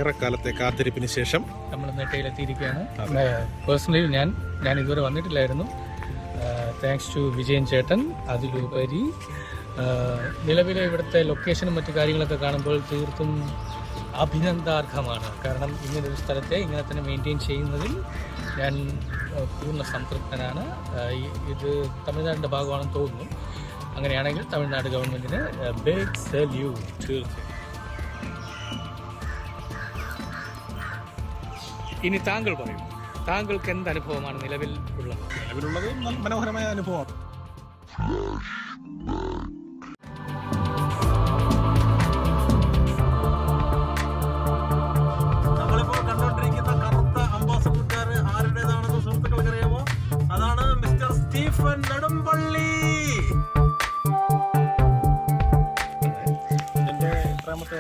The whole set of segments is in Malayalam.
ഏറെക്കാലത്തെ കാത്തിരിപ്പിന് ശേഷം നമ്മൾ നെട്ടയിലെത്തിയിരിക്കുകയാണ്. പേഴ്സണലി ഞാൻ ഇതുവരെ വന്നിട്ടില്ലായിരുന്നു. താങ്ക്സ് ടു വിജയൻ ചേട്ടൻ. അതിലുപരി നിലവിലെ ഇവിടുത്തെ ലൊക്കേഷനും മറ്റു കാര്യങ്ങളൊക്കെ കാണുമ്പോൾ തീർത്തും അഭിനന്ദാർഹമാണ്. കാരണം ഇങ്ങനൊരു സ്ഥലത്തെ ഇങ്ങനെ തന്നെ മെയിൻറ്റെയിൻ ചെയ്യുന്നതിൽ ഞാൻ പൂർണ്ണ സംതൃപ്തനാണ്. ഇത് തമിഴ്നാടിൻ്റെ ഭാഗമാണെന്ന് തോന്നുന്നു. അങ്ങനെയാണെങ്കിൽ തമിഴ്നാട് ഗവൺമെൻറ്റിന് ബിഗ് സല്യൂട്ട്. തീർച്ചയായും. ഇനി താങ്കൾ പറയും, താങ്കൾക്ക് എന്ത് അനുഭവമാണ് നിലവിലുള്ളത്? മനോഹരമായ അനുഭവമാണ്. നമ്മളിപ്പോൾ കണ്ടുകൊണ്ടിരിക്കുന്ന കറുത്ത അംബാസഡർ ആരുടേതാണെന്ന് സുഹൃത്തുക്കൾക്ക് അറിയാമോ? അതാണ് മിസ്റ്റർ സ്റ്റീഫൻ നെടുമ്പള്ളി.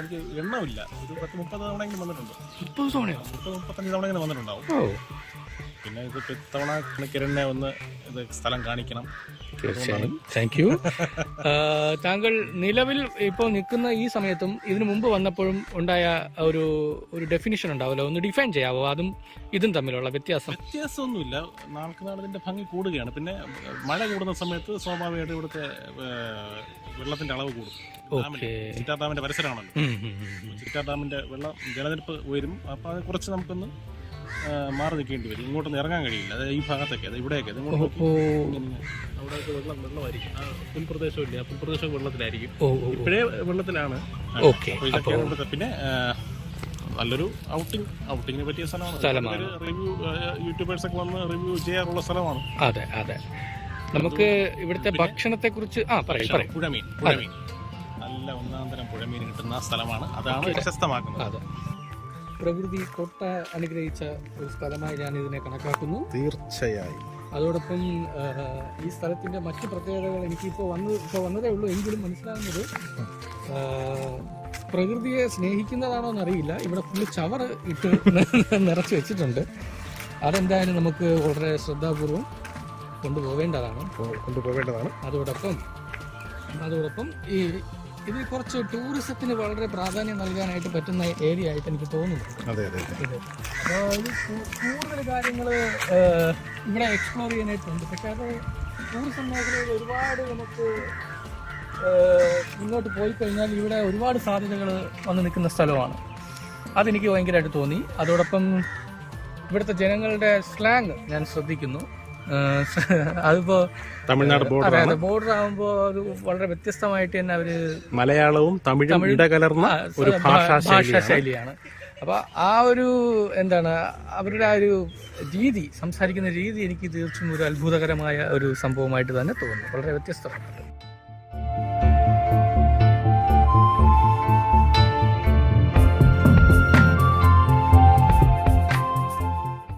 എനിക്ക് എണ്ണമില്ല, ഒരു 10-30 തവണയെങ്കിലും വന്നിട്ടുണ്ട്. 30-35 തവണയെങ്കിലും വന്നിട്ടുണ്ടാവും. പിന്നെ ഇത് ഇത്തവണ കിരണിനെ ഒന്ന് ഇത് സ്ഥലം കാണിക്കണം. തീർച്ചയായും. Thank you. താങ്കൾ നിലവിൽ ഇപ്പോൾ നിൽക്കുന്ന ഈ സമയത്തും ഇതിനു മുമ്പ് വന്നപ്പോഴും ഉണ്ടായ ഒരു ഡെഫിനിഷൻ ഉണ്ടാവുമല്ലോ, ഒന്ന് ഡിഫൈൻ ചെയ്യാവോ? അതും ഇതും തമ്മിലുള്ള വ്യത്യാസമൊന്നുമില്ല. നാൾക്ക് നാളതിന്റെ ഭംഗി കൂടുകയാണ്. പിന്നെ മഴ കൂടുന്ന സമയത്ത് സ്വാഭാവികമായിട്ട് ഇവിടുത്തെ വെള്ളത്തിന്റെ അളവ് കൂടും. ചിറ്റാർ ഡാമിന്റെ പരിസരമാണല്ലോ. ചിറ്റാർ ഡാമിന്റെ വെള്ളം ജലനിരപ്പ് ഉയരും. അപ്പൊ അത് കുറച്ച് നമുക്കൊന്ന് മാറി നിൽക്കേണ്ടി വരും. ഇങ്ങോട്ടൊന്നും ഇറങ്ങാൻ കഴിയില്ല. അത് ഈ ഭാഗത്തൊക്കെ, അത് ഇവിടെയൊക്കെ അവിടെയൊക്കെ വെള്ളമായിരിക്കും. ആ പുൽപ്രദേശമില്ല, ആ പുൽപ്രദേശം വെള്ളത്തിലായിരിക്കും. ഇപ്പോഴേ വെള്ളത്തിലാണ്. പിന്നെ നല്ലൊരു ഔട്ടിങ്ങിന് പറ്റിയ സ്ഥലമാണ്. റിവ്യൂ യൂട്യൂബേഴ്സ് ഒക്കെ വന്ന് റിവ്യൂ ചെയ്യാറുള്ള സ്ഥലമാണ്. അതെ അതെ. നമുക്ക് ഇവിടുത്തെ ഭക്ഷണത്തെ കുറിച്ച് പുഴമീൻ നല്ല ഒന്നാന്തരം പുഴമീൻ കിട്ടുന്ന സ്ഥലമാണ്. അതാണ് പ്രശസ്തമാക്കുന്നത്. അതെ, പ്രകൃതി കൊട്ട അനുഗ്രഹിച്ച ഒരു സ്ഥലമായി ഞാൻ ഇതിനെ കണക്കാക്കുന്നു. തീർച്ചയായും. അതോടൊപ്പം ഈ സ്ഥലത്തിന്റെ മറ്റു പ്രത്യേകതകൾ എനിക്കിപ്പോൾ വന്നതേ ഉള്ളൂ. എങ്കിലും മനസ്സിലാകുന്നത് പ്രകൃതിയെ സ്നേഹിക്കുന്നതാണോ എന്നറിയില്ല. ഇവിടെ ഫുള്ള് ചവറ് ഇട്ട് നിറച്ച് വെച്ചിട്ടുണ്ട്. അതെന്തായാലും നമുക്ക് വളരെ ശ്രദ്ധാപൂർവം കൊണ്ടുപോവേണ്ടതാണ്. അതോടൊപ്പം ഇത് കുറച്ച് ടൂറിസത്തിന് വളരെ പ്രാധാന്യം നൽകാനായിട്ട് പറ്റുന്ന ഏരിയ ആയിട്ട് എനിക്ക് തോന്നുന്നു. അപ്പോൾ ഇത് കൂടുതൽ കാര്യങ്ങൾ ഇവിടെ എക്സ്പ്ലോർ ചെയ്യാനായിട്ടുണ്ട്. പക്ഷേ അത് ടൂറിസം മേഖലയിൽ ഒരുപാട് നമുക്ക് മുന്നോട്ട് പോയി കഴിഞ്ഞാൽ ഇവിടെ ഒരുപാട് സാധ്യതകൾ വന്ന് നിൽക്കുന്ന സ്ഥലമാണ്. അതെനിക്ക് ഭയങ്കരമായിട്ട് തോന്നി. അതോടൊപ്പം ഇവിടുത്തെ ജനങ്ങളുടെ സ്ലാങ് ഞാൻ ശ്രദ്ധിക്കുന്നു. അതിപ്പോ തമിഴ്നാട് ബോർഡർ ആകുമ്പോൾ ഒരു വളരെ വ്യത്യസ്തമായിട്ട് തന്നെ അവര് മലയാളവും തമിഴും ഇടകലർന്ന ഒരു ഭാഷാശൈലിയാണ്. അപ്പൊ ആ ഒരു അവരുടെ ആ ഒരു രീതി, സംസാരിക്കുന്ന രീതി എനിക്ക് തീർച്ചയായും ഒരു അത്ഭുതകരമായ ഒരു സംഭവമായിട്ട് തന്നെ തോന്നുന്നു. വളരെ വ്യത്യസ്തമാണ്.